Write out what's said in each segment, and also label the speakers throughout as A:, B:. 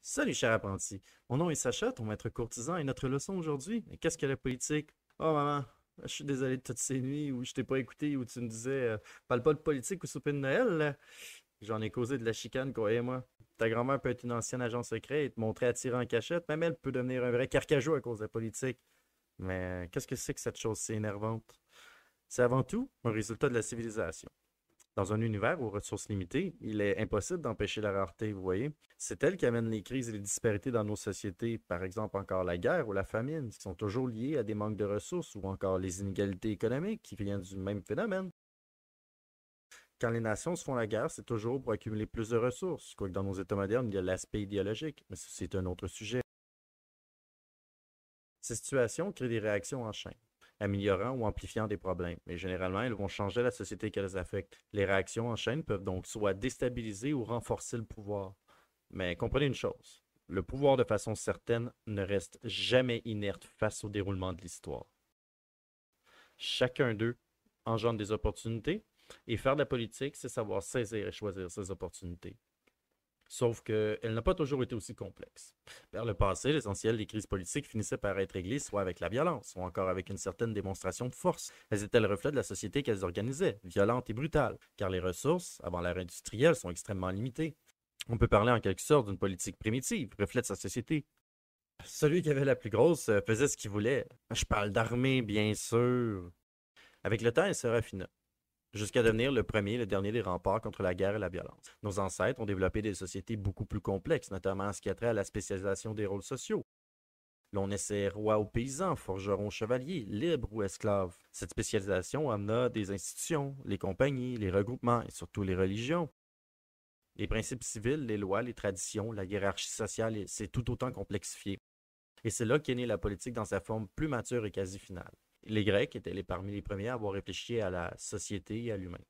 A: Salut cher apprenti, mon nom est Sacha, ton maître courtisan, et notre leçon aujourd'hui, qu'est-ce que la politique? Oh maman, je suis désolé de toutes ces nuits où je t'ai pas écouté, où tu me disais parle pas de politique ou souper de Noël, là. J'en ai causé de la chicane, croyez-moi. Ta grand-mère peut être une ancienne agent secret et te montrer attirant en cachette, même elle peut devenir un vrai carcajou à cause de la politique. Mais qu'est-ce que c'est que cette chose si énervante? C'est avant tout un résultat de la civilisation. Dans un univers aux ressources limitées, il est impossible d'empêcher la rareté, vous voyez. C'est elle qui amène les crises et les disparités dans nos sociétés, par exemple encore la guerre ou la famine, qui sont toujours liées à des manques de ressources, ou encore les inégalités économiques qui viennent du même phénomène. Quand les nations se font la guerre, c'est toujours pour accumuler plus de ressources, quoique dans nos États modernes, il y a l'aspect idéologique, mais c'est un autre sujet. Ces situations créent des réactions en chaîne, améliorant ou amplifiant des problèmes, mais généralement, elles vont changer la société qu'elles affectent. Les réactions en chaîne peuvent donc soit déstabiliser ou renforcer le pouvoir. Mais comprenez une chose, le pouvoir de façon certaine ne reste jamais inerte face au déroulement de l'histoire. Chacun d'eux engendre des opportunités, et faire de la politique, c'est savoir saisir et choisir ces opportunités. Sauf qu'elle n'a pas toujours été aussi complexe. Vers le passé, l'essentiel des crises politiques finissait par être réglé soit avec la violence, ou encore avec une certaine démonstration de force. Elles étaient le reflet de la société qu'elles organisaient, violente et brutale, car les ressources, avant l'ère industrielle, sont extrêmement limitées. On peut parler en quelque sorte d'une politique primitive, reflet de sa société. Celui qui avait la plus grosse faisait ce qu'il voulait. Je parle d'armée, bien sûr. Avec le temps, elle se raffina jusqu'à devenir le premier et le dernier des remparts contre la guerre et la violence. Nos ancêtres ont développé des sociétés beaucoup plus complexes, notamment en ce qui a trait à la spécialisation des rôles sociaux. L'on essaie roi ou paysan, forgeron chevalier, libre ou esclave. Cette spécialisation amena des institutions, les compagnies, les regroupements et surtout les religions. Les principes civils, les lois, les traditions, la hiérarchie sociale, c'est tout autant complexifié. Et c'est là qu'est née la politique dans sa forme plus mature et quasi finale. Les Grecs étaient parmi les premiers à avoir réfléchi à la société et à l'humain.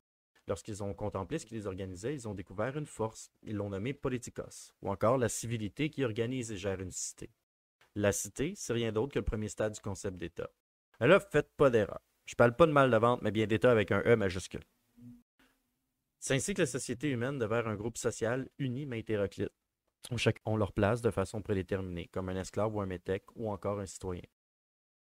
A: Lorsqu'ils ont contemplé ce qui les organisait, ils ont découvert une force. Ils l'ont nommée politikos, ou encore la civilité qui organise et gère une cité. La cité, c'est rien d'autre que le premier stade du concept d'État. Mais là, faites pas d'erreur. Je parle pas de mal de vente, mais bien d'État avec un E majuscule. C'est ainsi que la société humaine devient un groupe social uni mais hétéroclite, où chacun ont leur place de façon prédéterminée, comme un esclave ou un métèque ou encore un citoyen.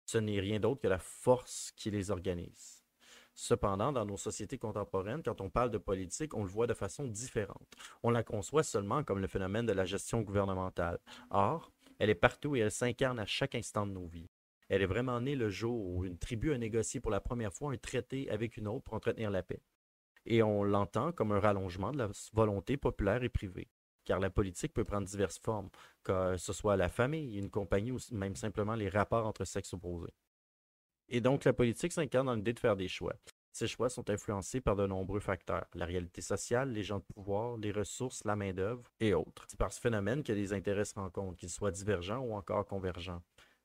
A: Ce n'est rien d'autre que la force qui les organise. Cependant, dans nos sociétés contemporaines, quand on parle de politique, on le voit de façon différente. On la conçoit seulement comme le phénomène de la gestion gouvernementale. Or, elle est partout et elle s'incarne à chaque instant de nos vies. Elle est vraiment née le jour où une tribu a négocié pour la première fois un traité avec une autre pour entretenir la paix. Et on l'entend comme un rallongement de la volonté populaire et privée. Car la politique peut prendre diverses formes, que ce soit la famille, une compagnie ou même simplement les rapports entre sexes opposés. Et donc, la politique s'incarne dans l'idée de faire des choix. Ces choix sont influencés par de nombreux facteurs, la réalité sociale, les gens de pouvoir, les ressources, la main-d'œuvre et autres. C'est par ce phénomène que les intérêts se rencontrent, qu'ils soient divergents ou encore convergents.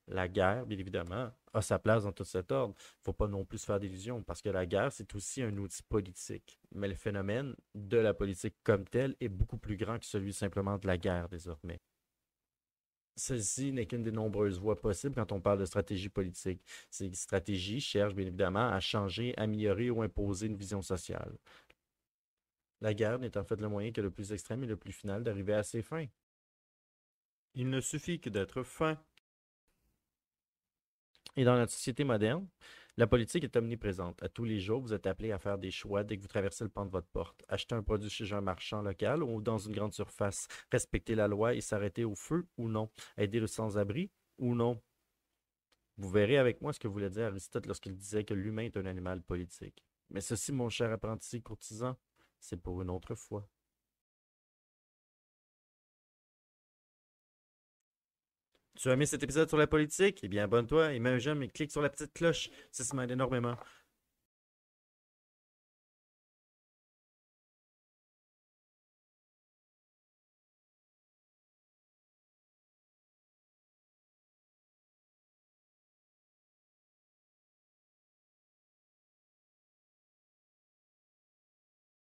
A: La guerre, bien évidemment, a sa place dans tout cet ordre. Il ne faut pas non plus se faire d'illusions, parce que la guerre, c'est aussi un outil politique. Mais le phénomène de la politique comme tel est beaucoup plus grand que celui simplement de la guerre désormais. Celle-ci n'est qu'une des nombreuses voies possibles quand on parle de stratégie politique. Ces stratégies cherchent bien évidemment à changer, améliorer ou imposer une vision sociale. La guerre n'est en fait le moyen que le plus extrême et le plus final d'arriver à ses fins. Il ne suffit que d'être fin. Et dans notre société moderne, la politique est omniprésente. À tous les jours, vous êtes appelé à faire des choix dès que vous traversez le pan de votre porte. Acheter un produit chez un marchand local ou dans une grande surface. Respecter la loi et s'arrêter au feu ou non. Aider le sans-abri ou non. Vous verrez avec moi ce que voulait dire Aristote lorsqu'il disait que l'humain est un animal politique. Mais ceci, mon cher apprenti courtisan, c'est pour une autre fois. Tu as aimé cet épisode sur la politique? Eh bien, abonne-toi et mets un j'aime et clique sur la petite cloche. Ça m'aide énormément.